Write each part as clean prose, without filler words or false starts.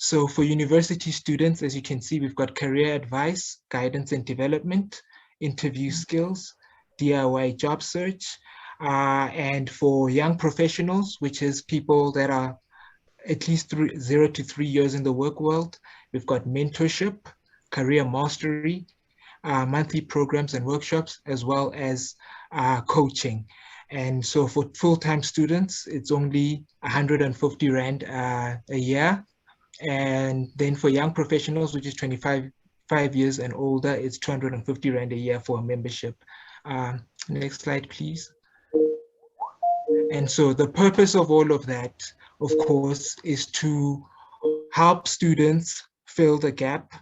So for university students, as you can see, we've got career advice, guidance and development, interview skills, DIY job search, and for young professionals, which is people that are at least 0 to 3 years in the work world, we've got mentorship, career mastery, monthly programs and workshops, as well as coaching. And so for full-time students, it's only 150 Rand a year. And then for young professionals, which is 25 years and older, it's 250 Rand a year for a membership. Next slide, please. And so the purpose of all of that, of course, is to help students fill the gap,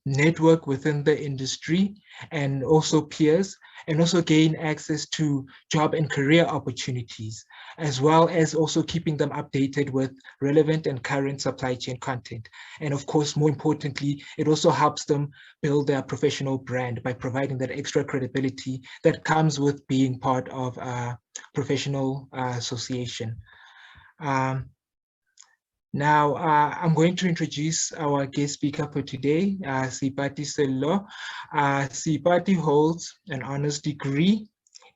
network within the industry and also peers, and also gain access to job and career opportunities, as well as also keeping them updated with relevant and current supply chain content. And of course, more importantly, it also helps them build their professional brand by providing that extra credibility that comes with being part of a professional association. Now, I'm going to introduce our guest speaker for today, Seipati Sello. Seipati holds an honors degree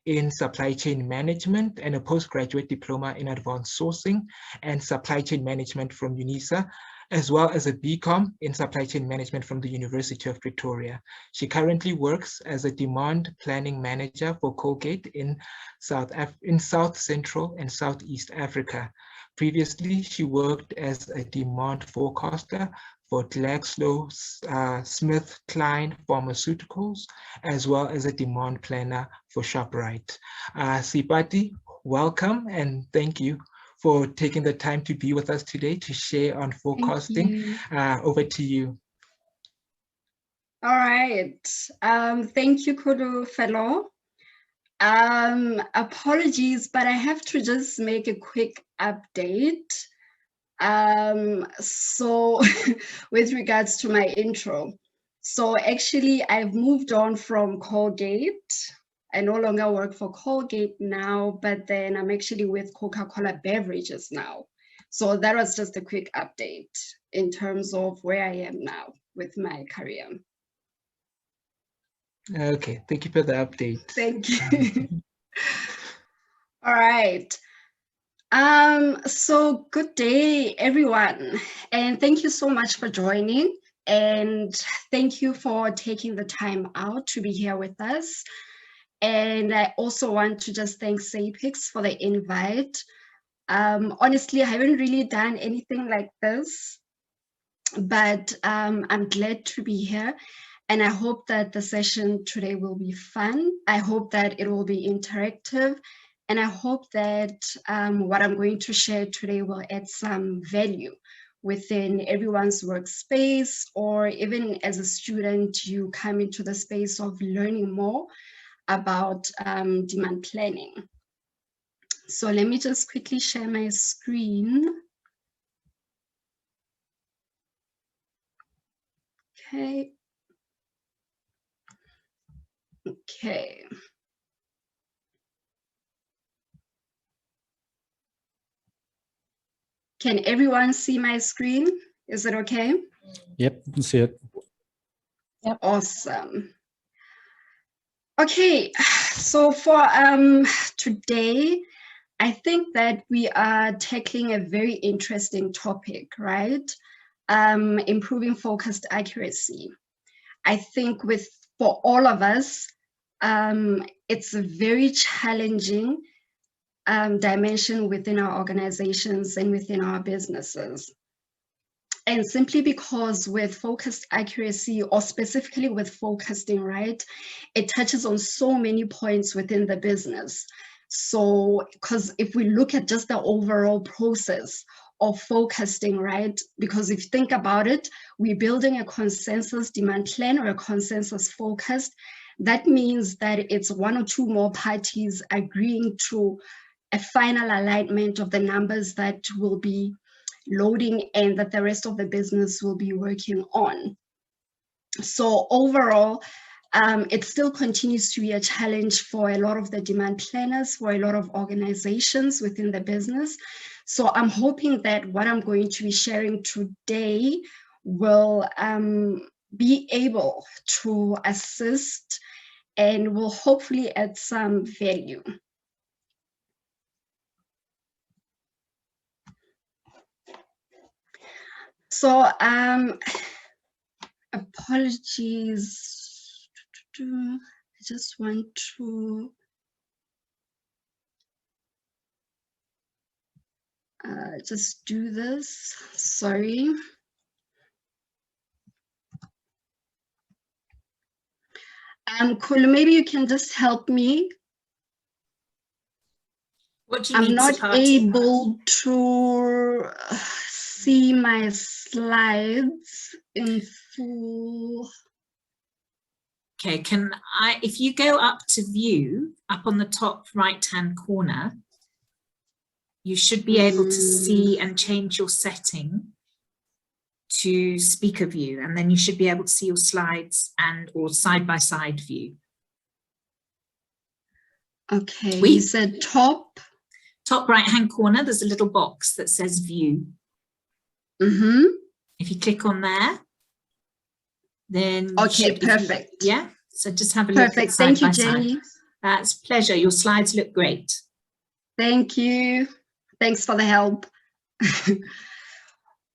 in supply chain management and a postgraduate diploma in advanced sourcing and supply chain management from UNISA, as well as a BCom in supply chain management from the University of Pretoria. She currently works as a demand planning manager for Colgate in South Central and Southeast Africa. Previously, she worked as a demand forecaster for Glaxo, Kline Pharmaceuticals, as well as a demand planner for Shoprite. Seipati, welcome and thank you for taking the time to be with us today to share on forecasting. Over to you. All right. Thank you, Kudu Fellow. Apologies, but I have to just make a quick update. So with regards to my intro. So actually I've moved on from Colgate. I no longer work for Colgate now, but then I'm actually with Coca-Cola Beverages now. So that was just a quick update in terms of where I am now with my career. Okay, thank you for the update. Thank you. All right. So good day, everyone, and thank you so much for joining, and thank you for taking the time out to be here with us. And I also want to just thank SAPICS for the invite. Honestly, I haven't really done anything like this, but I'm glad to be here. And I hope that the session today will be fun. I hope that it will be interactive. And I hope that what I'm going to share today will add some value within everyone's workspace, or even as a student, you come into the space of learning more about demand planning. So let me just quickly share my screen. Okay. Okay. Can everyone see my screen? Is it okay? Yep, you can see it. Yep. Awesome. Okay, so for today, I think that we are tackling a very interesting topic, right? Improving focused accuracy. I think for all of us, it's a very challenging dimension within our organizations and within our businesses. And simply because with focused accuracy, or specifically with focusing, right, it touches on so many points within the business. So, because if we look at just the overall process of focusing, right, because if you think about it, we're building a consensus demand plan or a consensus focused. That means that it's one or two more parties agreeing to a final alignment of the numbers that will be loading and that the rest of the business will be working on. So overall, it still continues to be a challenge for a lot of the demand planners, for a lot of organizations within the business. So I'm hoping that what I'm going to be sharing today will be able to assist and will hopefully add some value. So apologies, I just want to just do this, sorry. Cool, maybe you can just help me. What do you I'm need, not Seipati? able to see my slides in full. Okay, can I, if you go up to view, up on the top right-hand corner, you should be able to see and change your setting to speaker view, and then you should be able to see your slides and or side-by-side view. Okay, you said top? Top right-hand corner, there's a little box that says view. Mm-hmm. If you click on there, then okay, perfect. Yeah, so just have a look at side Thank you, by Jenny. side. That's a pleasure. Your slides look great. Thank you. Thanks for the help.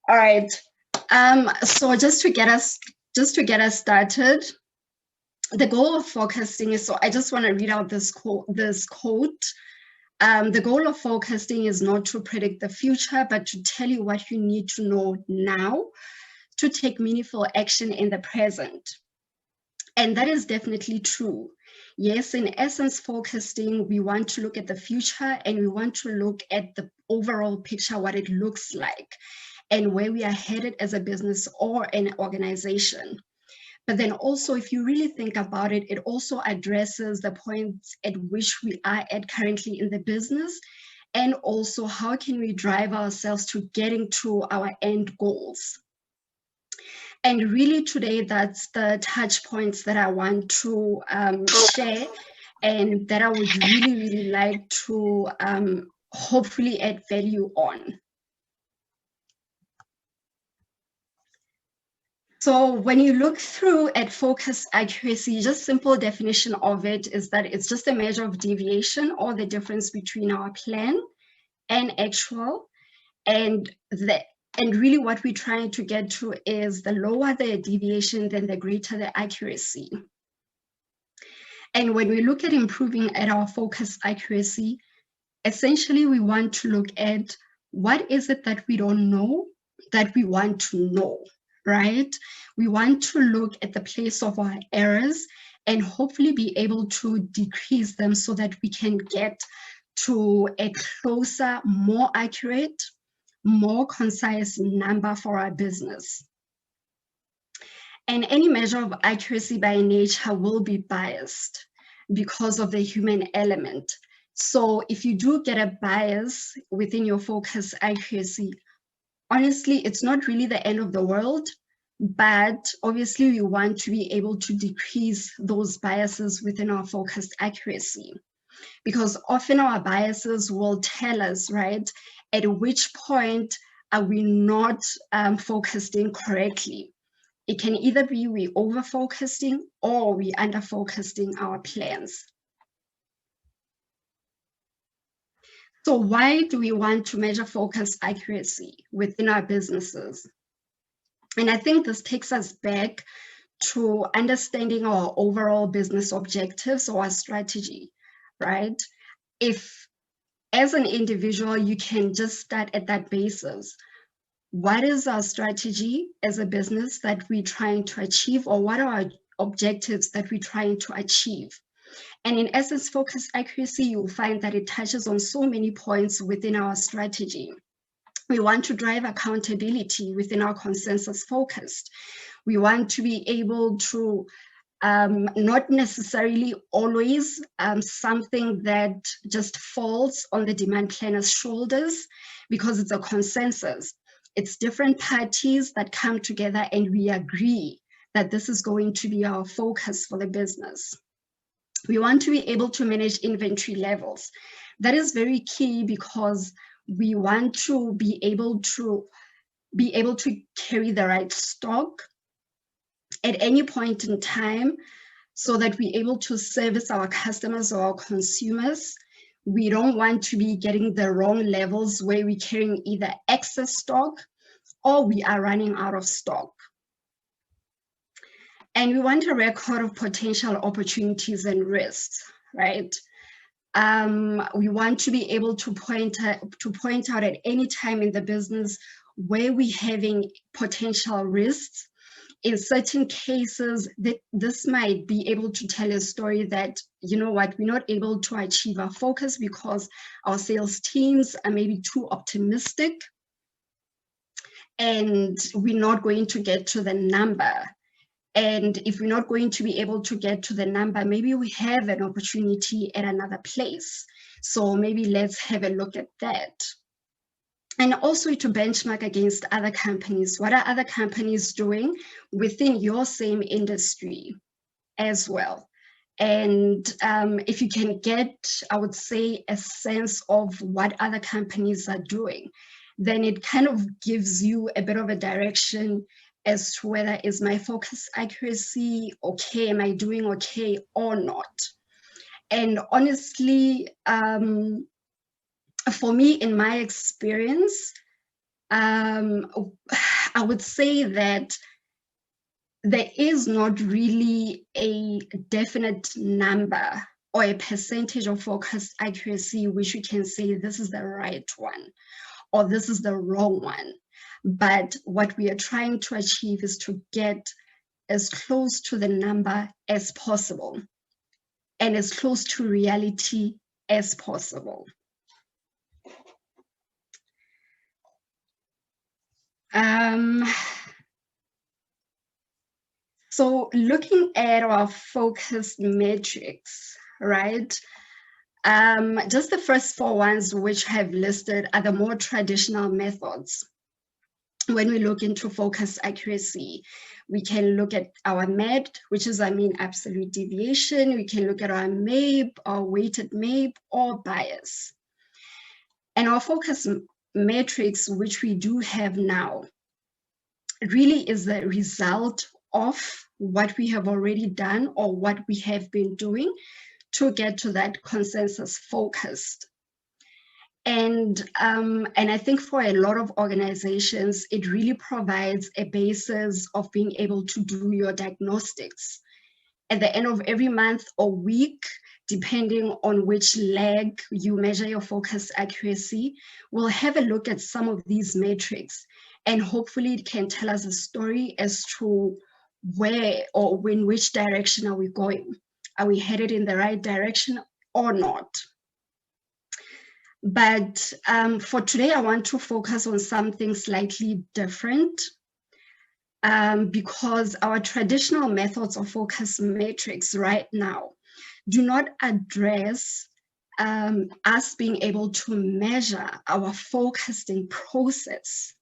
All right. So just to get us started, the goal of focusing is, so I just want to read out this quote. The goal of focusing is not to predict the future, but to tell you what you need to know now to take meaningful action in the present. And that is definitely true. Yes, in essence, focusing, we want to look at the future and we want to look at the overall picture, what it looks like and where we are headed as a business or an organization. But then also, if you really think about it, it also addresses the points at which we are at currently in the business, and also how can we drive ourselves to getting to our end goals. And really today, that's the touch points that I want to share and that I would really, really like to hopefully add value on. So when you look through at focus accuracy, just simple definition of it is that it's just a measure of deviation or the difference between our plan and actual. And really what we're trying to get to is the lower the deviation, then the greater the accuracy. And when we look at improving at our focus accuracy, essentially we want to look at what is it that we don't know that we want to know. Right? We want to look at the place of our errors and hopefully be able to decrease them so that we can get to a closer, more accurate, more concise number for our business. And any measure of accuracy by nature will be biased because of the human element. So if you do get a bias within your focus accuracy, honestly, it's not really the end of the world, but obviously we want to be able to decrease those biases within our focused accuracy, because often our biases will tell us, right, at which point are we not focusing correctly. It can either be we over-focusing or we under-focusing our plans. So why do we want to measure focus accuracy within our businesses? And I think this takes us back to understanding our overall business objectives or our strategy, right? If as an individual, you can just start at that basis. What is our strategy as a business that we're trying to achieve, or what are our objectives that we're trying to achieve? And in essence, focus accuracy, you'll find that it touches on so many points within our strategy. We want to drive accountability within our consensus focused. We want to be able to not necessarily always something that just falls on the demand planner's shoulders, because it's a consensus. It's different parties that come together and we agree that this is going to be our focus for the business. We want to be able to manage inventory levels. That is very key, because We want to be able to carry the right stock at any point in time so that we're able to service our customers or our consumers. We don't want to be getting the wrong levels where we're carrying either excess stock or we are running out of stock. And we want a record of potential opportunities and risks, right? We want to be able to point out at any time in the business where we're having potential risks. In certain cases, this might be able to tell a story that, you know what, we're not able to achieve our focus because our sales teams are maybe too optimistic and we're not going to get to the number. And if we're not going to be able to get to the number, maybe we have an opportunity at another place. So maybe let's have a look at that. And also to benchmark against other companies. What are other companies doing within your same industry as well? And if you can get, I would say, a sense of what other companies are doing, then it kind of gives you a bit of a direction as to whether is my focus accuracy okay, am I doing okay or not. And honestly, for me, in my experience, I would say that there is not really a definite number or a percentage of focus accuracy which you can say this is the right one or this is the wrong one. But what we are trying to achieve is to get as close to the number as possible and as close to reality as possible. So looking at our focus metrics, right? Just the first 4 ones which I have listed are the more traditional methods. When we look into focus accuracy, we can look at our MED, which is, absolute deviation. We can look at our MAPE, our weighted MAPE, or bias. And our focus metrics, which we do have now, really is the result of what we have already done or what we have been doing to get to that consensus focused. And I think for a lot of organizations, it really provides a basis of being able to do your diagnostics. At the end of every month or week, depending on which leg you measure your focus accuracy, we'll have a look at some of these metrics. And hopefully it can tell us a story as to where or in which direction are we going? Are we headed in the right direction or not? But for today, I want to focus on something slightly different because our traditional methods of focus metrics right now do not address us being able to measure our focusing process.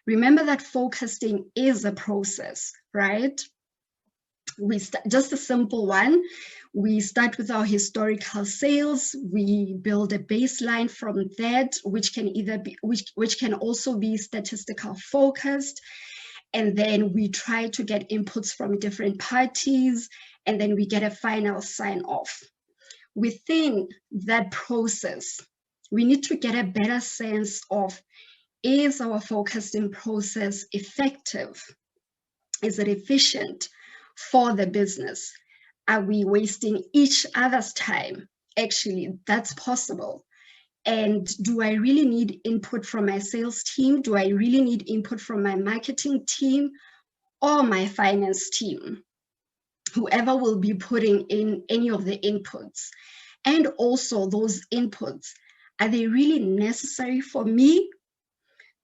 Remember that focusing is a process, right? Just a simple one. We start with our historical sales. We build a baseline from that, which can either be, which can also be statistical focused. And then we try to get inputs from different parties, and then we get a final sign off. Within that process, we need to get a better sense of, is our focusing process effective? Is it efficient for the business? Are we wasting each other's time? Actually, that's possible. And do I really need input from my sales team? Do I really need input from my marketing team or my finance team? Whoever will be putting in any of the inputs. And also those inputs, are they really necessary for me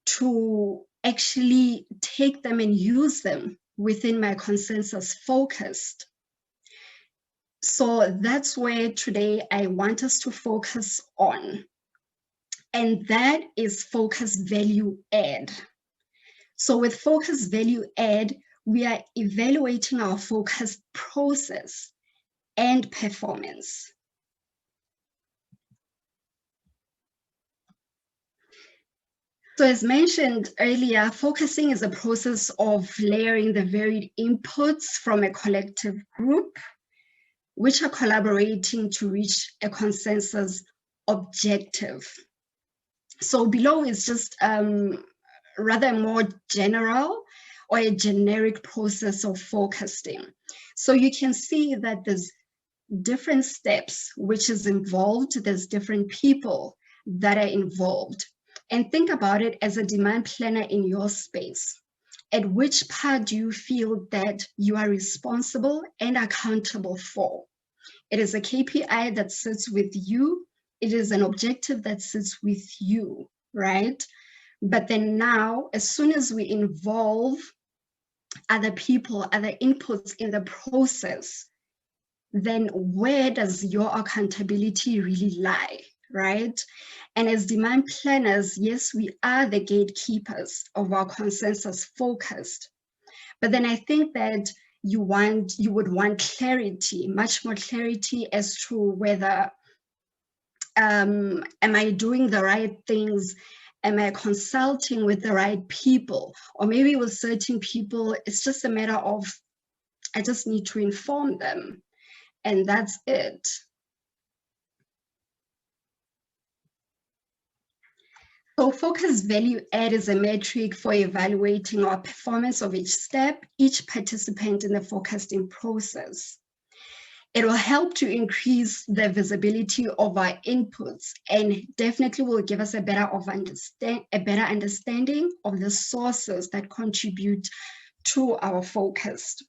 to actually take them and use them within my consensus focused? So that's where today I want us to focus on. And that is focus value add. So with focus value add, we are evaluating our focus process and performance. So as mentioned earlier, focusing is a process of layering the varied inputs from a collective group, which are collaborating to reach a consensus objective. So below is just rather more general or a generic process of focusing. So you can see that there's different steps which is involved, there's different people that are involved. And think about it as a demand planner in your space. At which part do you feel that you are responsible and accountable for? It is a KPI that sits with you. It is an objective that sits with you, right? But then now, as soon as we involve other people, other inputs in the process, then where does your accountability really lie, right? And as demand planners, yes, we are the gatekeepers of our consensus focused. But then I think that you would want clarity, much more clarity as to whether, am I doing the right things? Am I consulting with the right people? Or maybe with certain people, it's just a matter of, I just need to inform them. And that's it. So focus value add is a metric for evaluating our performance of each step, each participant in the forecasting process. It will help to increase the visibility of our inputs and definitely will give us a better understanding of the sources that contribute to our focus.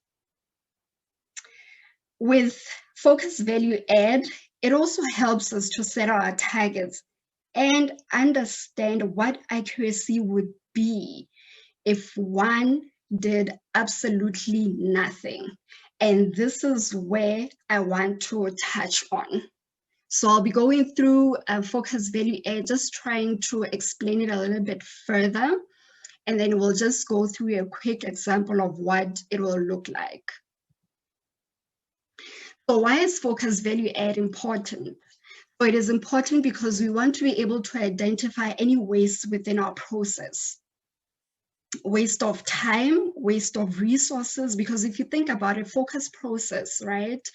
With focus value add, it also helps us to set our targets and understand what accuracy would be if one did absolutely nothing. And this is where I want to touch on. So I'll be going through focus value add, just trying to explain it a little bit further. And then we'll just go through a quick example of what it will look like. So why is focus value add important? So it is important because we want to be able to identify any waste within our process. Waste of time, waste of resources, because if you think about a focus process, right,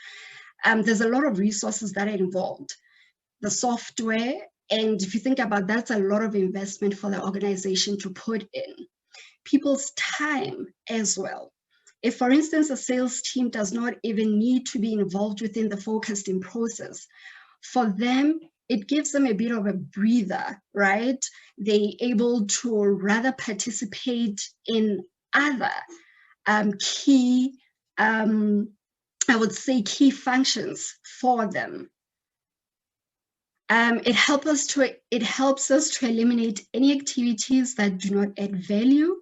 there's a lot of resources that are involved. The software, and if you think about that's a lot of investment for the organization to put in. People's time as well. If, for instance, a sales team does not even need to be involved within the focusing process, for them, it gives them a bit of a breather, right? They're able to rather participate in other key, I would say, key functions for them. It helps us to eliminate any activities that do not add value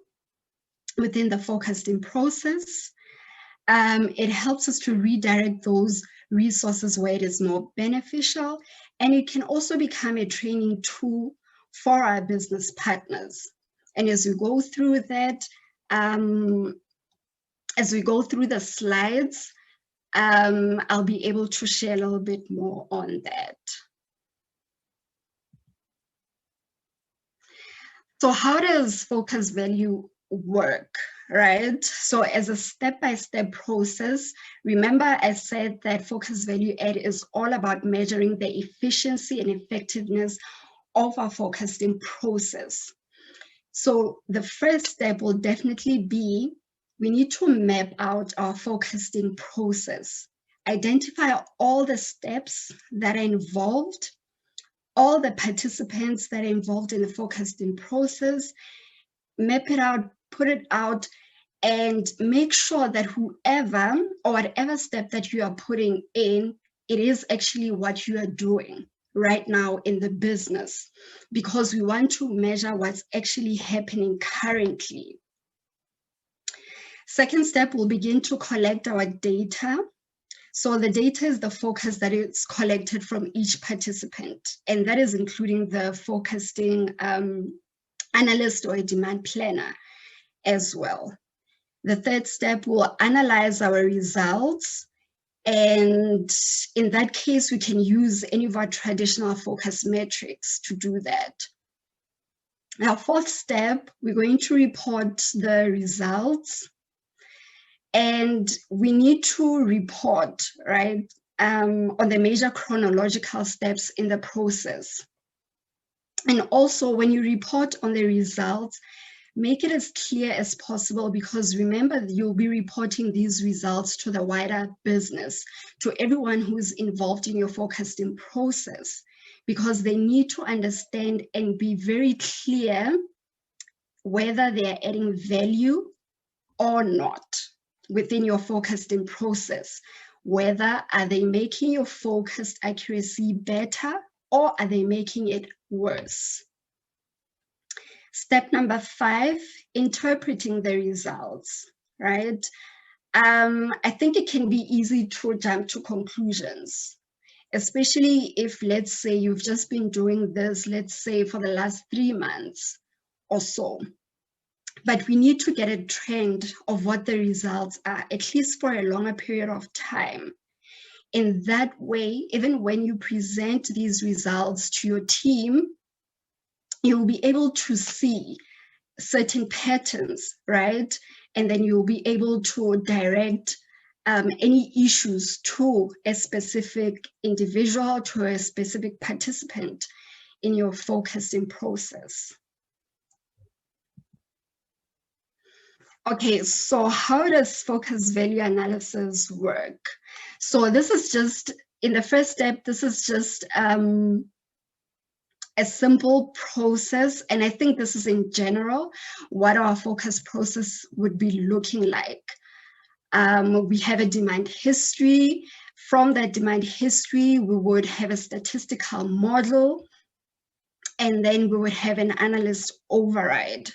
within the focusing process. It helps us to redirect those resources where it is more beneficial, and it can also become a training tool for our business partners. And as we go through that, as we go through the slides, I'll be able to share a little bit more on that. So how does focus value work, right? So as a step-by-step process, remember I said that focus value add is all about measuring the efficiency and effectiveness of our focusing process. So the first step will definitely be, we need to map out our focusing process, identify all the steps that are involved, all the participants that are involved in the focusing process, map it out, put it out, and make sure that whoever or whatever step that you are putting in, it is actually what you are doing right now in the business, because we want to measure what's actually happening currently. Second step, we'll begin to collect our data. So the data is the focus that is collected from each participant, and that is including the focusing analyst or a demand planner as well. The third step, will analyze our results, and in that case, we can use any of our traditional focus metrics to do that. Our fourth step, we're going to report the results, and we need to report, right, on the major chronological steps in the process. And also when you report on the results, make it as clear as possible, because remember, you'll be reporting these results to the wider business, to everyone who's involved in your forecasting process, because they need to understand and be very clear whether they are adding value or not within your forecasting process. Whether are they making your forecast accuracy better, or are they making it worse? Step number 5, interpreting the results, right? I think it can be easy to jump to conclusions, especially if, let's say, you've just been doing this, let's say, for the last 3 months or so. But we need to get a trend of what the results are, at least for a longer period of time. In that way, even when you present these results to your team, you'll be able to see certain patterns, right? And then you'll be able to direct any issues to a specific individual, to a specific participant in your forecasting process. Okay, so how does focus value analysis work? So this is just, in the first step, this is just a simple process, and I think this is in general what our focus process would be looking like. We have a demand history. From that demand history, we would have a statistical model, and then we would have an analyst override.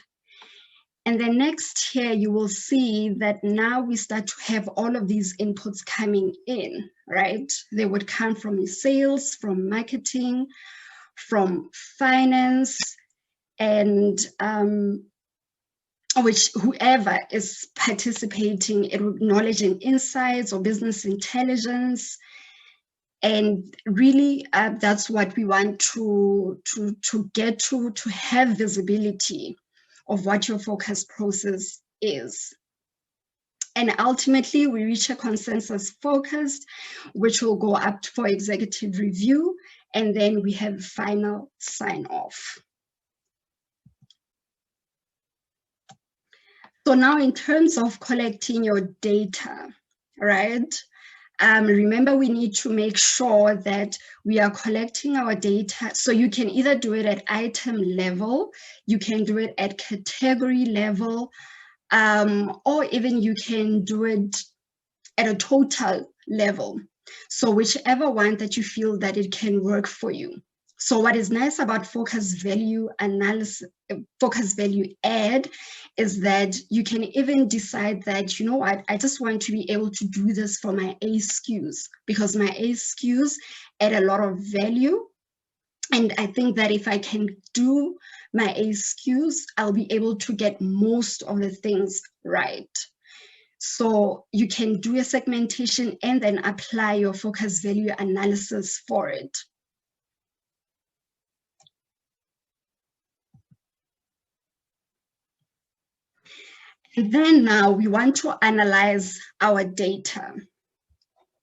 And then next here, you will see that now we start to have all of these inputs coming in, right? They would come from sales, from marketing, from finance, and whoever is participating in knowledge and insights or business intelligence. And really, that's what we want to get to have visibility of what your focus process is. And ultimately, we reach a consensus focused, which will go up for executive review, and then we have final sign-off. So now in terms of collecting your data, right? Remember, we need to make sure that we are collecting our data. So you can either do it at item level, you can do it at category level, or even you can do it at a total level. So whichever one that you feel that it can work for you. So what is nice about focus value analysis, focus value add, is that you can even decide that, you know what, I just want to be able to do this for my A SKUs, because my A SKUs add a lot of value. And I think that if I can do my A SKUs, I'll be able to get most of the things right. So you can do a segmentation and then apply your focus value analysis for it. And then now we want to analyze our data,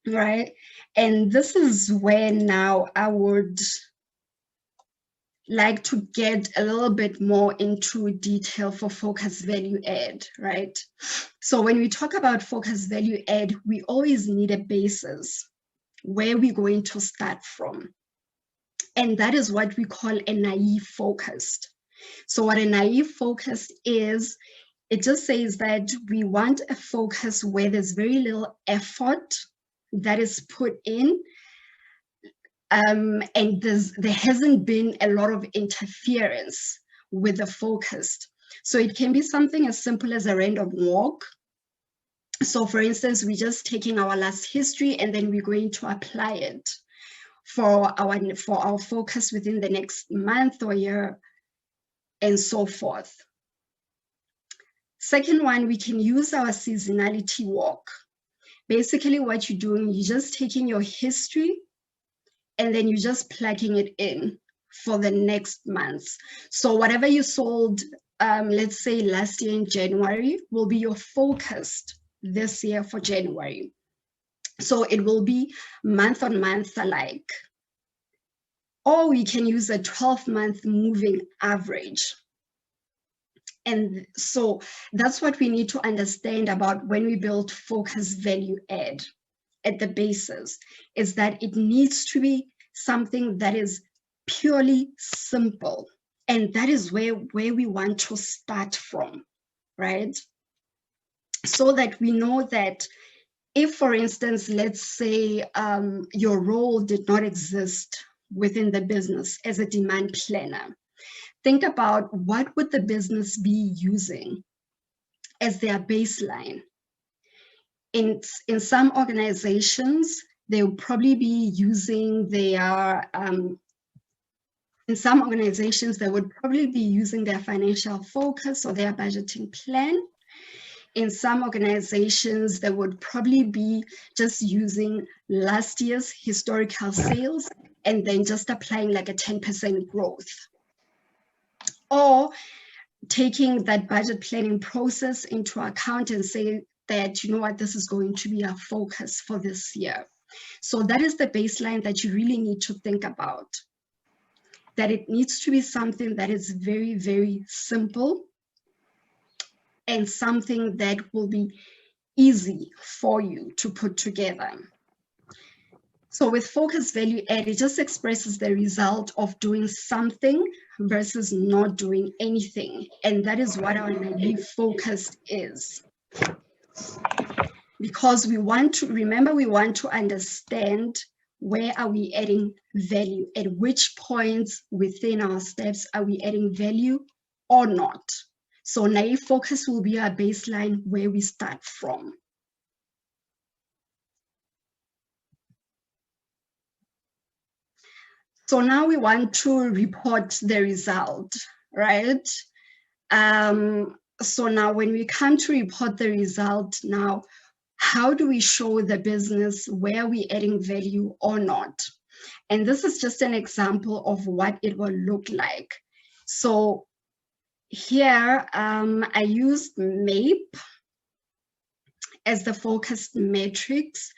right? And this is where now I would like to get a little bit more into detail for focus value add, right? So when we talk about focus value add, we always need a basis where we're going to start from. And that is what we call a naive focused. So what a naive focused is, it just says that we want a focus where there's very little effort that is put in, and there hasn't been a lot of interference with the focused. So it can be something as simple as a random walk. So for instance, we're just taking our last history and then we're going to apply it for our focus within the next month or year and so forth. Second one, we can use our seasonality walk. Basically what you're doing, you're just taking your history and then you're just plugging it in for the next months. So whatever you sold, let's say last year in January, will be your focused this year for January. So it will be month on month alike. Or we can use a 12-month moving average. And so that's what we need to understand about when we build focus value add at the basis, is that it needs to be something that is purely simple. And that is where we want to start from, right? So that we know that if, for instance, let's say your role did not exist within the business as a demand planner, think about what would the business be using as their baseline. In some organizations, they will probably be using their, in some organizations, they would probably be using their financial focus or their budgeting plan. In some organizations, they would probably be just using last year's historical sales and then just applying like a 10% growth. Or taking that budget planning process into account and say that, you know what, this is going to be our focus for this year. So that is the baseline that you really need to think about. That it needs to be something that is very, very simple and something that will be easy for you to put together. So with focus value add, it just expresses the result of doing something versus not doing anything. And that is what our naive focus is. Because we want to, remember, we want to understand where are we adding value, at which points within our steps are we adding value or not. So naive focus will be our baseline where we start from. So now we want to report the result, right? So now when we come to report the result, now, how do we show the business where we're adding value or not? And this is just an example of what it will look like. So here, I used MAPE as the focused matrix.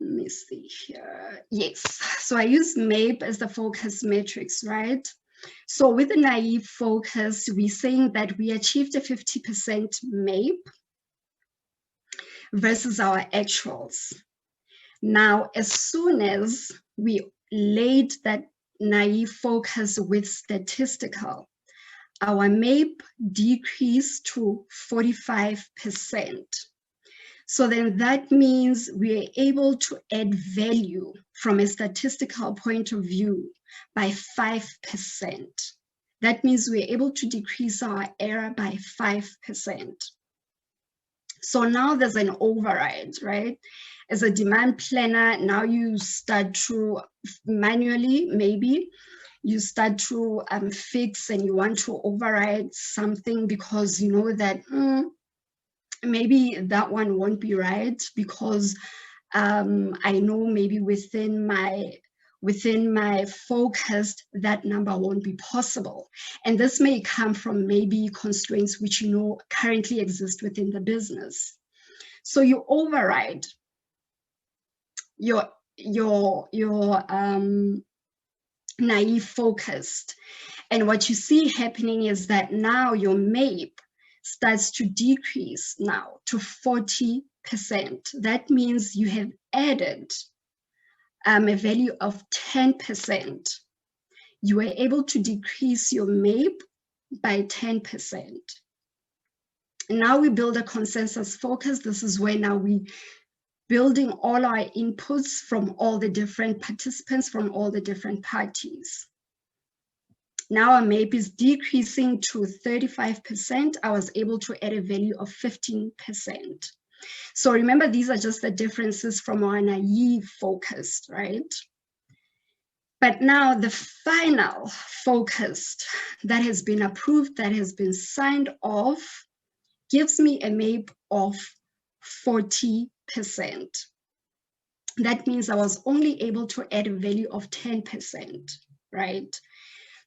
Let me see here. Yes, so I use MAPE as the focus matrix, right? So with the naive focus, we're saying that we achieved a 50% MAPE versus our actuals. Now, as soon as we laid that naive focus with statistical, our MAPE decreased to 45%. So then that means we are able to add value from a statistical point of view by 5%. That means we're able to decrease our error by 5%. So now there's an override, right? As a demand planner, now you start to manually, maybe, you start to fix and you want to override something because you know that maybe that one won't be right because I know maybe within my focus, that number won't be possible. And this may come from maybe constraints which you know currently exist within the business. So you override your naive focused. And what you see happening is that now your MAPE starts to decrease now to 40%. That means you have added a value of 10%. You were able to decrease your MAPE by 10%. Now we build a consensus focus. This is where now we building all our inputs from all the different participants, from all the different parties. Now our MAPE is decreasing to 35%. I was able to add a value of 15%. So remember, these are just the differences from our naive focused, right? But now the final focused that has been approved, that has been signed off, gives me a MAPE of 40%. that means I was only able to add a value of 10%, right?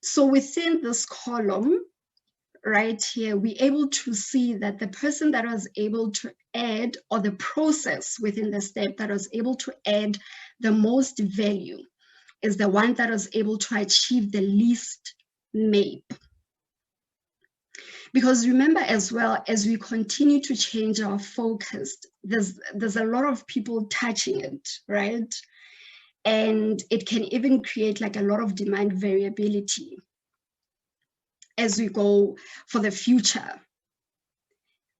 So within this column, right here, we're able to see that the person that was able to add, or the process within the step that was able to add the most value, is the one that was able to achieve the least MAPE. Because remember as well, as we continue to change our focus, there's a lot of people touching it, right? And it can even create like a lot of demand variability as we go for the future.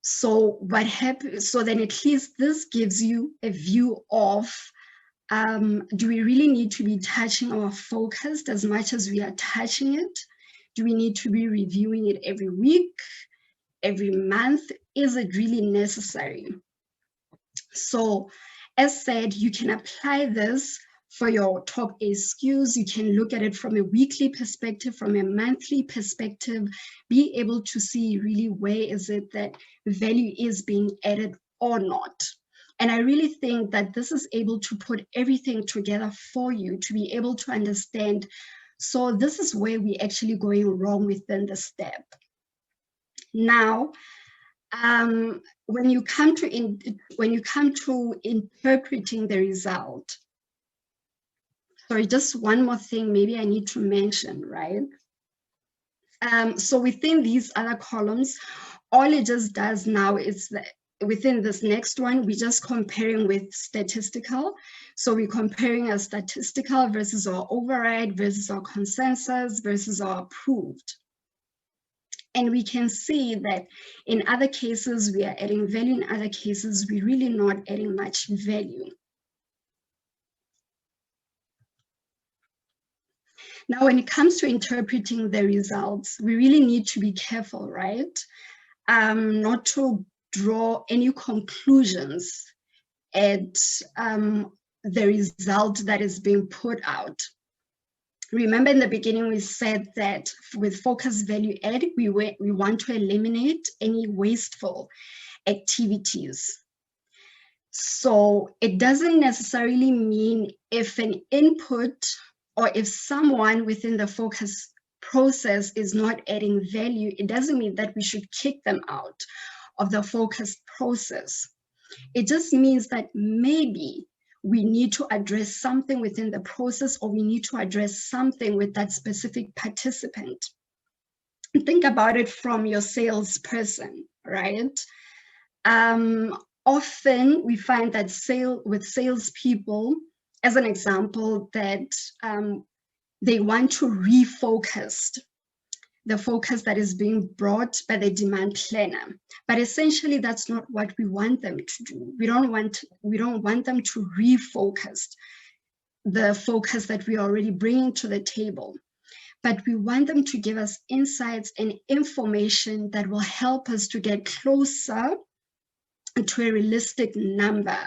So what happens, so then at least this gives you a view of, do we really need to be touching our focus as much as we are touching it? Do we need to be reviewing it every week, every month? Is it really necessary? So as said, you can apply this for your top 8 SKUs. You can look at it from a weekly perspective, from a monthly perspective, be able to see really where is it that value is being added or not. And I really think that this is able to put everything together for you to be able to understand. So this is where we're actually going wrong within the step. Now, when you come to interpreting the result, sorry, just one more thing maybe I need to mention, right? So within these other columns, all it just does now is that within this next one, we're just comparing with statistical. So we're comparing a statistical versus our override versus our consensus versus our approved. And we can see that in other cases, we are adding value. In other cases, we're really not adding much value. Now, when it comes to interpreting the results, we really need to be careful, right? Not to draw any conclusions at the result that is being put out. Remember in the beginning, we said that with focus value add, we want to eliminate any wasteful activities. So it doesn't necessarily mean if an input or if someone within the focus process is not adding value, it doesn't mean that we should kick them out of the focus process. It just means that maybe we need to address something within the process, or we need to address something with that specific participant. Think about it from your salesperson, right? Often we find that with salespeople, as an example, that they want to refocus the focus that is being brought by the demand planner. But essentially, that's not what we want them to do. We don't want them to refocus the focus that we are already bringing to the table. But we want them to give us insights and information that will help us to get closer to a realistic number.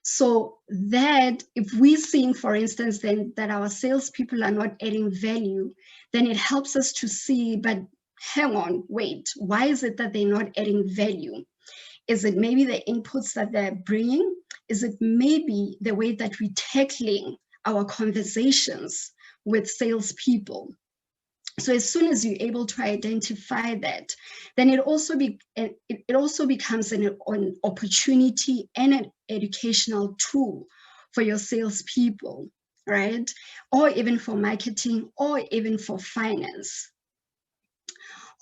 So that if we're seeing, for instance, then that our salespeople are not adding value, then it helps us to see, but hang on, wait, why is it that they're not adding value? Is it maybe the inputs that they're bringing? Is it maybe the way that we're tackling our conversations with salespeople? So as soon as you're able to identify that, then it also becomes an opportunity and an educational tool for your salespeople, right? Or even for marketing, or even for finance.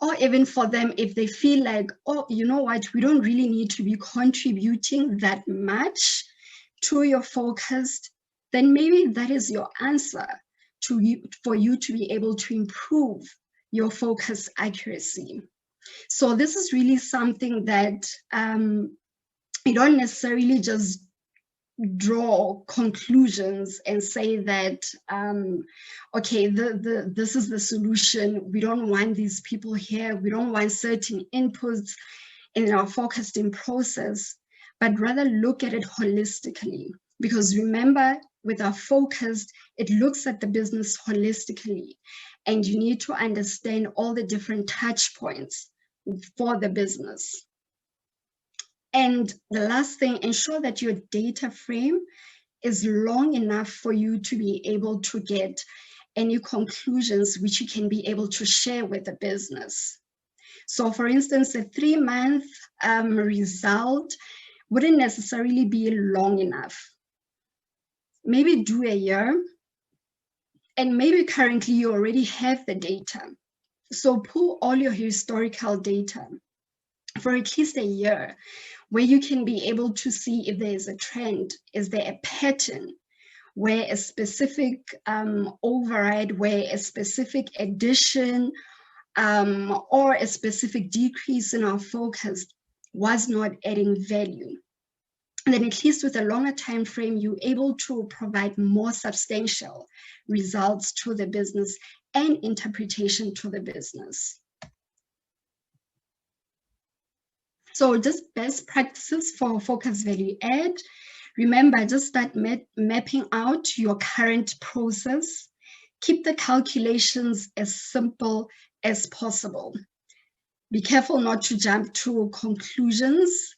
Or even for them, if they feel like, oh, you know what, we don't really need to be contributing that much to your focus, then maybe that is your answer for you to be able to improve your focus accuracy. So this is really something that you don't necessarily just draw conclusions and say that, okay, this is the solution. We don't want these people here. We don't want certain inputs in our focusing process, but rather look at it holistically. Because remember, with our focus, it looks at the business holistically, and you need to understand all the different touch points for the business. And the last thing, ensure that your data frame is long enough for you to be able to get any conclusions which you can be able to share with the business. So for instance, a 3-month result wouldn't necessarily be long enough. Maybe do a year, and maybe currently you already have the data. So pull all your historical data for at least a year, where you can be able to see if there is a trend, is there a pattern, where a specific override, where a specific addition or a specific decrease in our focus was not adding value. And then at least with a longer time frame, you're able to provide more substantial results to the business and interpretation to the business. So just best practices for focus value add. Remember, just start mapping out your current process. Keep the calculations as simple as possible. Be careful not to jump to conclusions,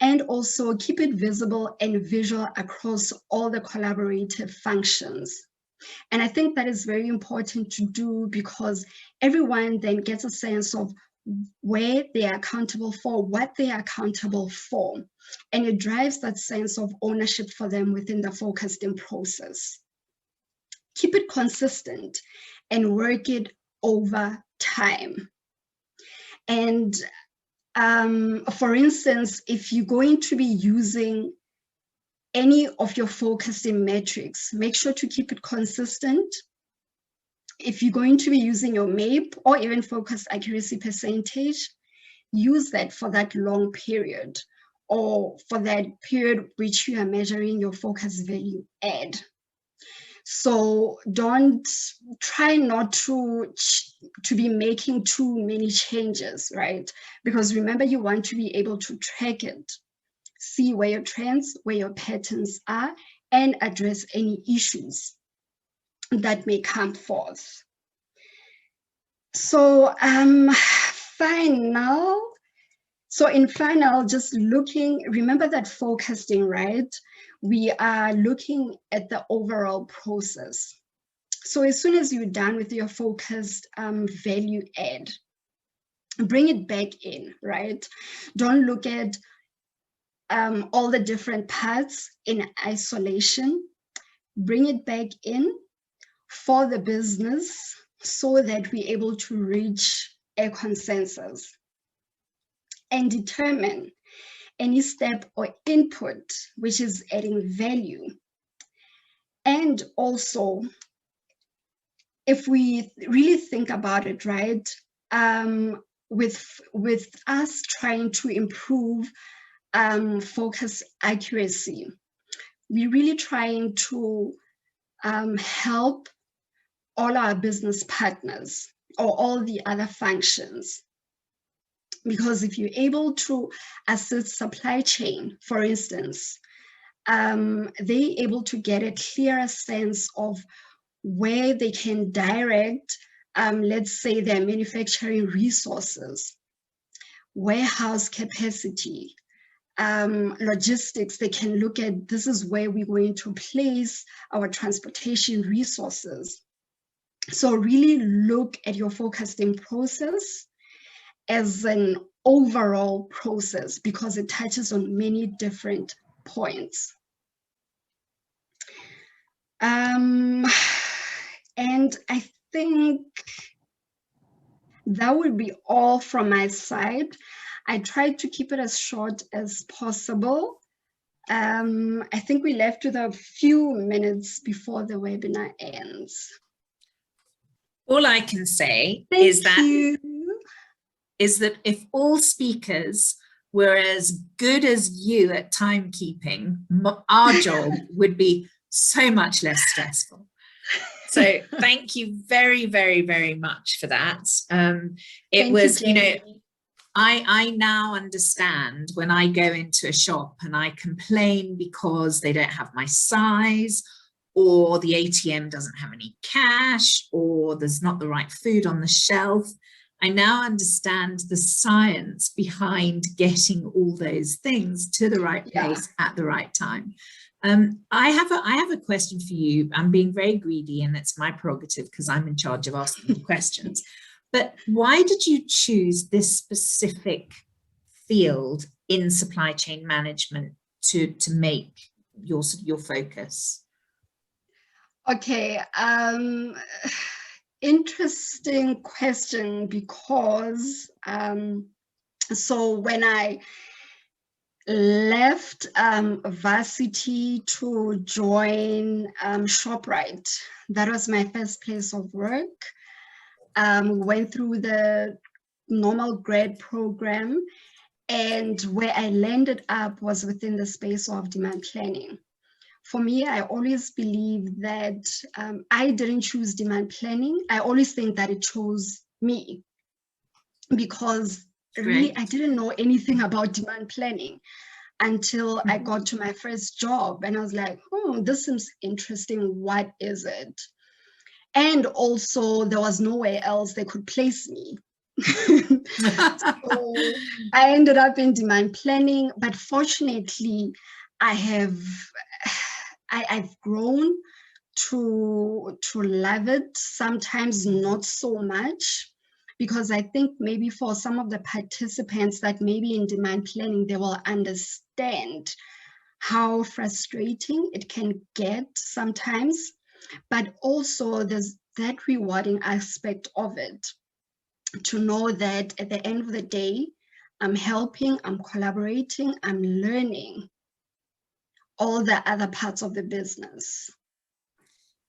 and also keep it visible and visual across all the collaborative functions. And I think that is very important to do, because everyone then gets a sense of where they are accountable for, what they are accountable for, and it drives that sense of ownership for them within the focused-in process. Keep it consistent and work it over time. And for instance, if you're going to be using any of your focused-in metrics, make sure to keep it consistent. If you're going to be using your MAPE or even focus accuracy percentage, use that for that long period, or for that period which you are measuring your focus value add. So don't try not to be making too many changes, right? Because remember, you want to be able to track it, see where your trends, where your patterns are, and address any issues that may come forth. So in final, just looking, remember that focusing, right? We are looking at the overall process. So as soon as you're done with your focused value add, bring it back in, right? Don't look at all the different parts in isolation. Bring it back in for the business so that we're able to reach a consensus and determine any step or input which is adding value. And also, if we really think about it, right, with us trying to improve focus accuracy, we're really trying to help all our business partners or all the other functions. Because if you're able to assist supply chain, for instance, they're able to get a clearer sense of where they can direct, let's say, their manufacturing resources, warehouse capacity, logistics. They can look at, this is where we're going to place our transportation resources. So really look at your focused-in process as an overall process, because it touches on many different points. And I think that would be all from my side. I tried to keep it as short as possible. I think we left with a few minutes before the webinar ends. All I can say is that if all speakers were as good as you at timekeeping, our job would be so much less stressful. So thank you very, very, very much for that. It was, you know, I now understand when I go into a shop and I complain because they don't have my size, or the ATM doesn't have any cash, or there's not the right food on the shelf. I now understand the science behind getting all those things to the right place at the right time. I have a question for you. I'm being very greedy, and it's my prerogative because I'm in charge of asking the questions. But why did you choose this specific field in supply chain management to make your focus? Okay, interesting question, because so when I left varsity to join Shoprite, that was my first place of work. Went through the normal grad program, and where I landed up was within the space of demand planning. For me, I always believe that I didn't choose demand planning. I always think that it chose me, because really I didn't know anything about demand planning until I got to my first job, and I was like, oh, this seems interesting. What is it? And also there was nowhere else they could place me. So I ended up in demand planning, but fortunately I've grown to love it, sometimes not so much, because I think maybe for some of the participants that may be in demand planning, they will understand how frustrating it can get sometimes, but also there's that rewarding aspect of it, to know that at the end of the day, I'm helping, I'm collaborating, I'm learning all the other parts of the business.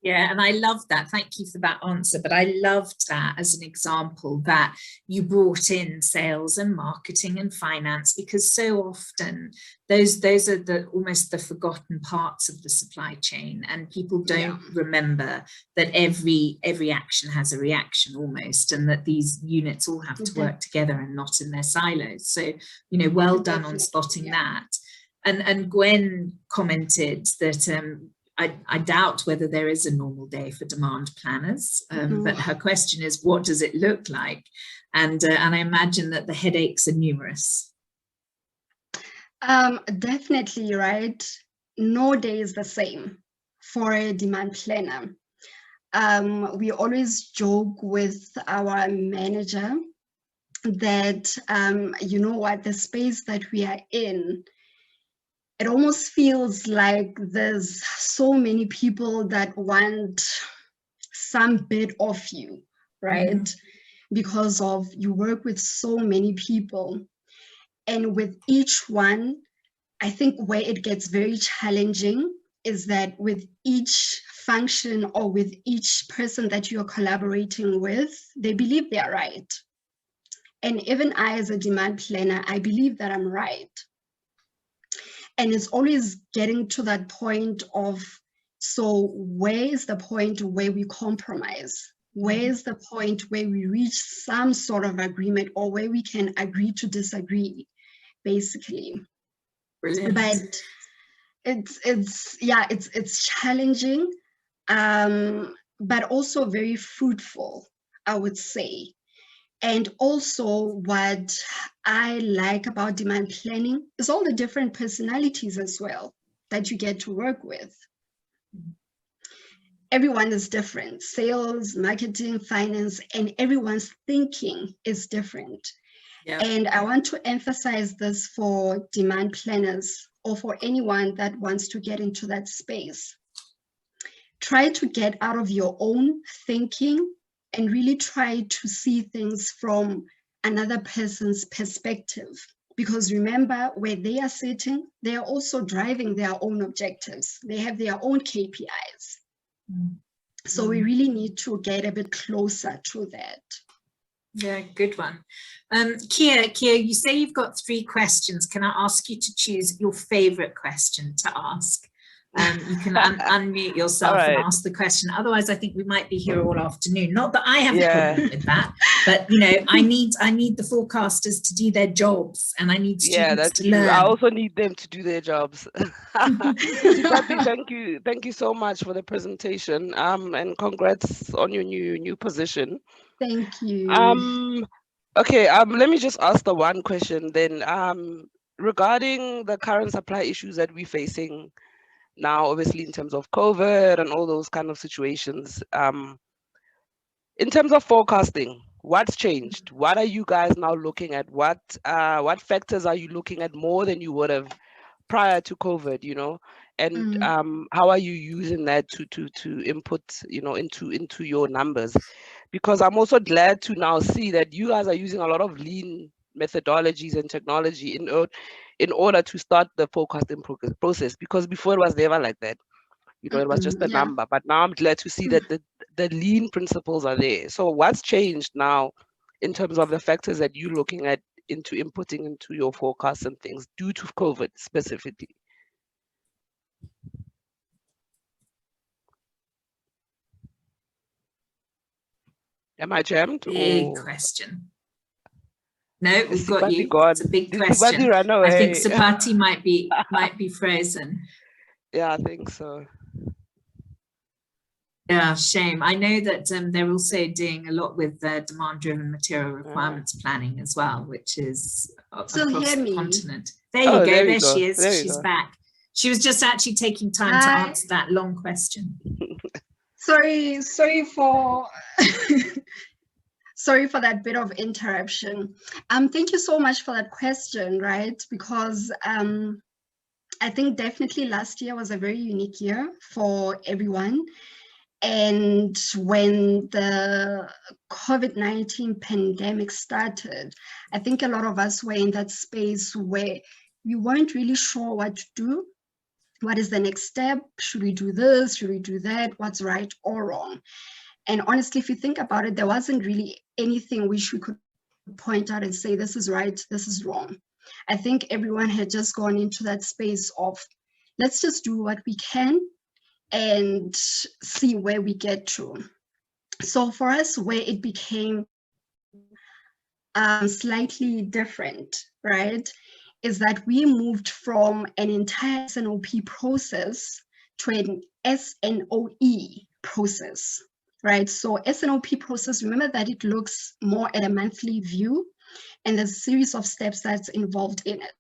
Yeah, and I love that. Thank you for that answer. But I loved that as an example, that you brought in sales and marketing and finance, because so often those are almost the forgotten parts of the supply chain, and people don't remember that every action has a reaction almost, and that these units all have to work together and not in their silos. So, well done on spotting that. And Gwen commented that I doubt whether there is a normal day for demand planners, but her question is, what does it look like? And I imagine that the headaches are numerous. Definitely, right? No day is the same for a demand planner. We always joke with our manager that, you know what, the space that we are in, it almost feels like there's so many people that want some bit of you, right? Because of you work with so many people. And with each one, I think where it gets very challenging is that with each function or with each person that you're collaborating with, they believe they're right. And even I, as a demand planner, I believe that I'm right. And it's always getting to that point of, so where is the point where we compromise? Where is the point where we reach some sort of agreement, or where we can agree to disagree, basically? Brilliant. But it's challenging, but also very fruitful, I would say. And also what I like about demand planning is all the different personalities as well that you get to work with. Everyone is different, sales, marketing, finance, and everyone's thinking is different. Yeah. And I want to emphasize this for demand planners, or for anyone that wants to get into that space. Try to get out of your own thinking and really try to see things from another person's perspective. Because remember, where they are sitting, they are also driving their own objectives. They have their own KPIs. So we really need to get a bit closer to that. Yeah, good one. Kia, you say you've got 3 questions. Can I ask you to choose your favorite question to ask? You can unmute yourself and ask the question. Otherwise, I think we might be here all afternoon. Not that I have a problem with that, but I need the forecasters to do their jobs, and I need students to learn. I also need them to do their jobs. Seipati, thank you so much for the presentation. And congrats on your new position. Thank you. Okay, let me just ask the one question then. Regarding the current supply issues that we're facing now, obviously in terms of COVID and all those kind of situations, in terms of forecasting, what's changed? What are you guys now looking at? What factors are you looking at more than you would have prior to COVID, you know? And how are you using that to input, you know, into your numbers? Because I'm also glad to now see that you guys are using a lot of lean methodologies and technology in order to start the forecasting process, because before it was never like that. You know, it was just a Yeah. number, but now I'm glad to see that the lean principles are there. So what's changed now in terms of the factors that you're looking at into inputting into your forecasts and things due to COVID specifically? Am I jammed? Big Or question. No, we've is got Seipati you. gone? It's a big Did Seipati question. run away? I think Seipati might be frozen. Yeah, I think so. Yeah, shame. I know that they're also doing a lot with demand-driven material requirements planning as well, which is Still across hear the me? continent. There you go. There we There go. she is. There we She's go. back. She was just actually taking time to Hi. answer that long question. Sorry for sorry for that bit of interruption. Thank you so much for that question, right? Because I think definitely last year was a very unique year for everyone. And when the COVID-19 pandemic started, I think a lot of us were in that space where we weren't really sure what to do. What is the next step? Should we do this? Should we do that? What's right or wrong? And honestly, if you think about it, there wasn't really anything which we could point out and say, this is right, this is wrong. I think everyone had just gone into that space of, let's just do what we can and see where we get to. So for us, where it became slightly different, right, is that we moved from an entire SNOP process to an SNOE process, right? So SNOP process, remember that it looks more at a monthly view, and there's a series of steps that's involved in it.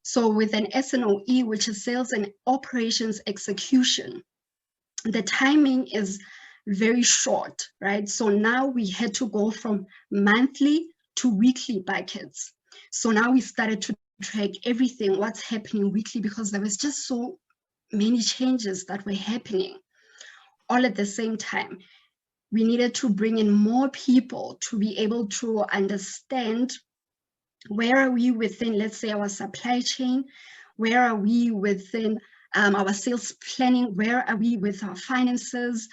So with an SNOE, which is sales and operations execution, the timing is very short, right? So now we had to go from monthly to weekly buckets. So now we started to track everything, what's happening weekly, because there was just so many changes that were happening all at the same time. We needed to bring in more people to be able to understand where are we within, let's say, our supply chain, where are we within our sales planning, where are we with our finances,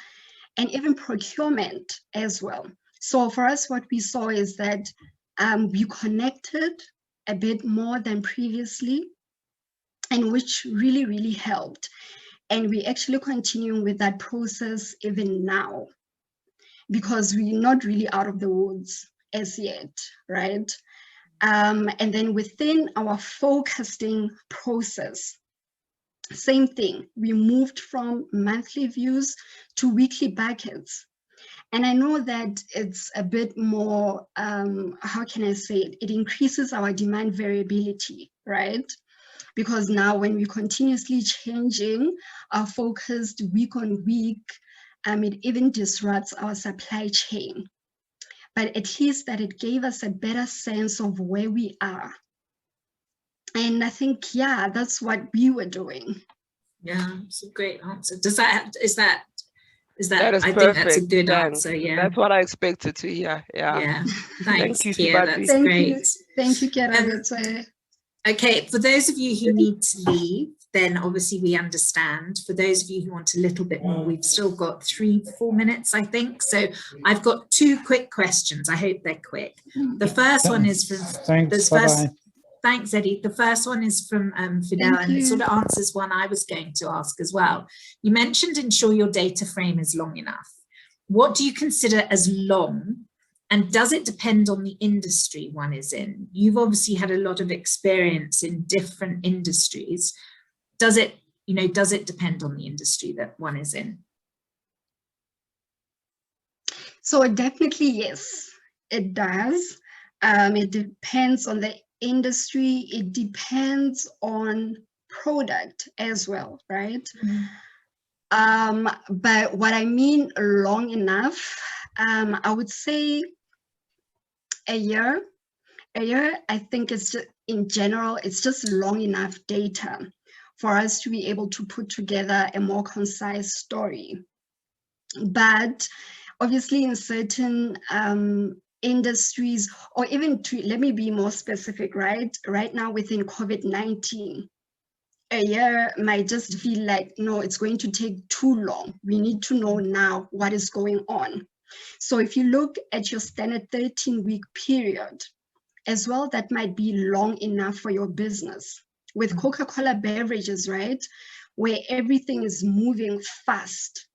and even procurement as well. So for us, what we saw is that we connected a bit more than previously, and which really, really helped. And we actually continuing with that process even now, because we're not really out of the woods as yet, right? And then within our forecasting process, same thing. We moved from monthly views to weekly buckets. And I know that it's a bit more, how can I say it? It increases our demand variability, right? Because now when we're continuously changing our focused week on week, it even disrupts our supply chain. But at least that it gave us a better sense of where we are. And I think, yeah, that's what we were doing. Yeah, it's a great answer. Is that That is I perfect. think that's a good Thanks. answer. Yeah. That's what I expected to hear. Yeah. Thanks, Thank you, Kia. Seipati. That's great. Thank you, Kira. Okay, for those of you who need to leave, then obviously we understand. For those of you who want a little bit more, we've still got 3-4 minutes, I think. So I've got 2 quick questions. I hope they're quick. The first one is from... Thanks, Eddie. The first one is from Fidel, and it sort of answers one I was going to ask as well. You mentioned ensure your data frame is long enough. What do you consider as long? And does it depend on the industry one is in? You've obviously had a lot of experience in different industries. Does it depend on the industry that one is in? So definitely yes. it does. It depends on the industry. It depends on product as well, right? But what I mean long enough, I would say a year. I think it's just, in general, it's just long enough data for us to be able to put together a more concise story. But obviously in certain industries, or even let me be more specific, right? Right now within COVID-19, a year might just feel like, no, it's going to take too long. We need to know now what is going on. So if you look at your standard 13-week period as well, that might be long enough for your business. With Coca-Cola beverages, right, where everything is moving fast,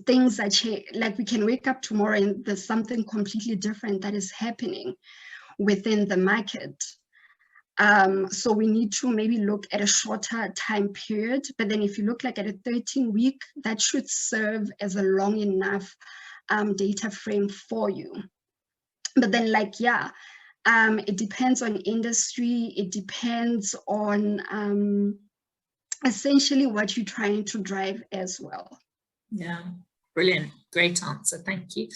things are like we can wake up tomorrow and there's something completely different that is happening within the market. So we need to maybe look at a shorter time period, but then if you look like at a 13-week, that should serve as a long enough data frame for you. But then it depends on industry, it depends on essentially what you're trying to drive as well. Yeah, brilliant, great answer, thank you.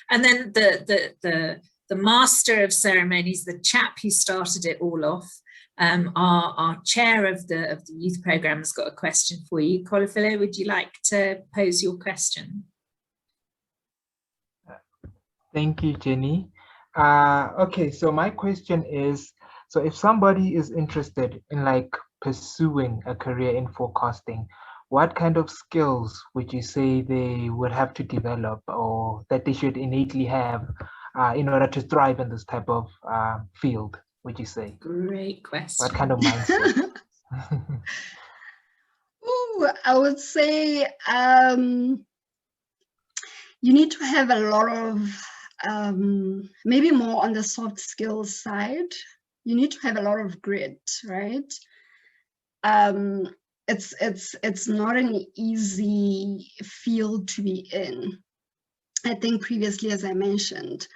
And then the master of ceremonies, the chap who started it all off, our chair of the youth program has got a question for you. Kolofelo, would you like to pose your question? Thank you, Jenny. Okay, so my question is, so if somebody is interested in like pursuing a career in forecasting, what kind of skills would you say they would have to develop or that they should innately have in order to thrive in this type of field, would you say? Great question. What kind of mindset? Ooh, I would say you need to have a lot of maybe more on the soft skills side. You need to have a lot of grit, right? It's not an easy field to be in. I think previously, as I mentioned,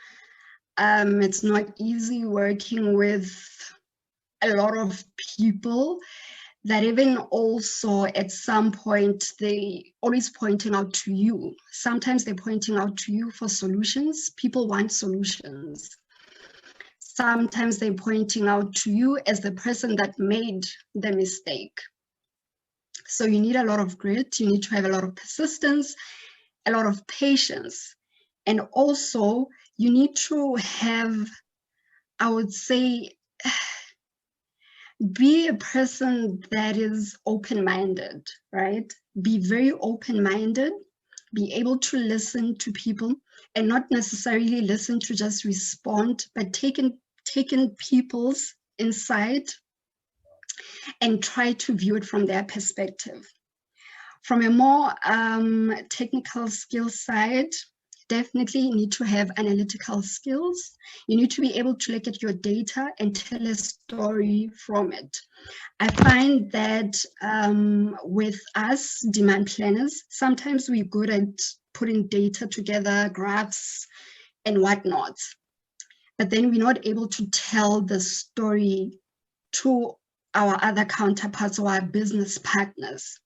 it's not easy working with a lot of people that even also at some point they always pointing out to you. Sometimes they're pointing out to you for solutions. People want solutions. Sometimes they're pointing out to you as the person that made the mistake. So you need a lot of grit, you need to have a lot of persistence, a lot of patience. And also you need to have, I would say, be a person that is open-minded, right? Be very open-minded, be able to listen to people and not necessarily listen to just respond, but taking people's insight and try to view it from their perspective. From a more technical skill side, definitely you need to have analytical skills. You need to be able to look at your data and tell a story from it. I find that with us demand planners, sometimes we're good at putting data together, graphs and whatnot, but then we're not able to tell the story to our other counterparts or our business partners.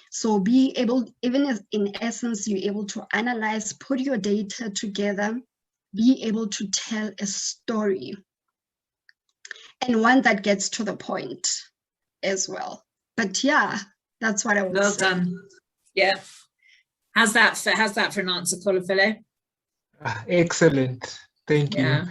So be able, even as in essence, you're able to analyze, put your data together, be able to tell a story, and one that gets to the point as well. But yeah, that's what I would say. Well done. Yeah. How's that for an answer, Kolofelo? Excellent. Thank you.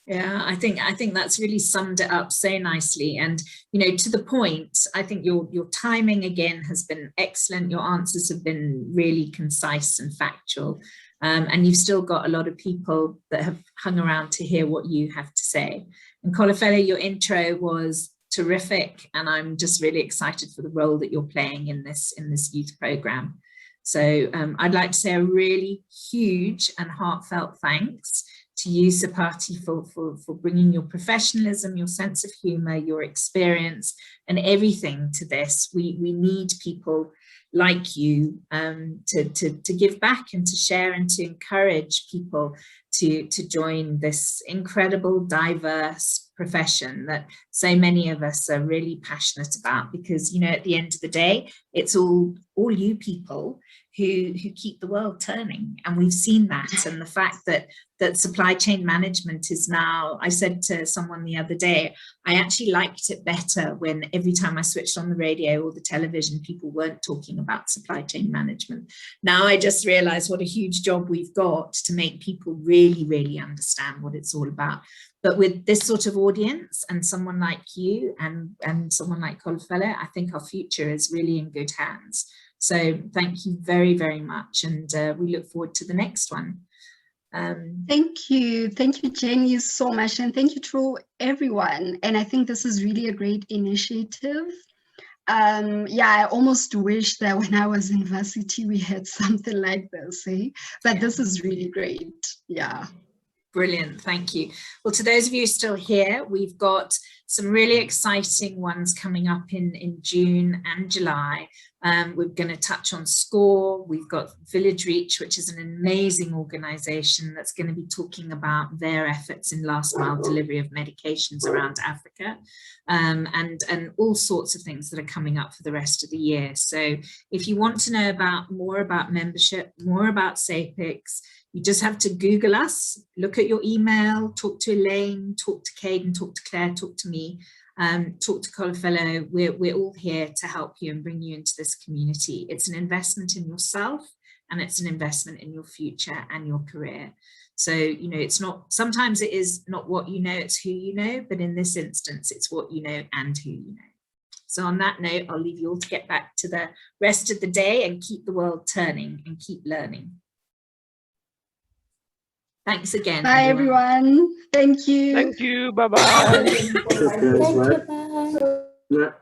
Yeah, I think that's really summed it up so nicely. And, you know, to the point, I think your timing again has been excellent. Your answers have been really concise and factual. And you've still got a lot of people that have hung around to hear what you have to say. And Kolofelo, your intro was terrific. And I'm just really excited for the role that you're playing in this youth program. So I'd like to say a really huge and heartfelt thanks to you, Seipati, for bringing your professionalism, your sense of humor, your experience and everything to this. We need people like you to give back and to share and to encourage people to join this incredible, diverse profession that so many of us are really passionate about, because, you know, at the end of the day, it's all you people who keep the world turning. And we've seen that. And the fact that supply chain management is now, I said to someone the other day, I actually liked it better when every time I switched on the radio or the television, people weren't talking about supply chain management. Now I just realized what a huge job we've got to make people really, really understand what it's all about. But with this sort of audience and someone like you and someone like Kolofelo, I think our future is really in good hands. So thank you very, very much. And we look forward to the next one. Thank you, Jenny, so much. And thank you to everyone. And I think this is really a great initiative. Yeah, I almost wish that when I was in varsity, we had something like this, eh? But this is really great, yeah. Brilliant, thank you. Well, to those of you still here, we've got some really exciting ones coming up in June and July. We're going to touch on SCORE. We've got Village Reach, which is an amazing organization that's going to be talking about their efforts in last mile delivery of medications around Africa, and all sorts of things that are coming up for the rest of the year. So if you want to know more about membership, more about SAPICS, you just have to Google us, look at your email, talk to Elaine, talk to Caden, talk to Claire, talk to me, talk to Kolofelo. We're all here to help you and bring you into this community. It's an investment in yourself, and it's an investment in your future and your career. So, you know, it's not, sometimes it is not what you know, it's who you know, but in this instance, it's what you know and who you know. So on that note, I'll leave you all to get back to the rest of the day and keep the world turning and keep learning. Thanks again. Bye, everyone. Thank you. Thank you. Bye-bye. Thank you. Bye.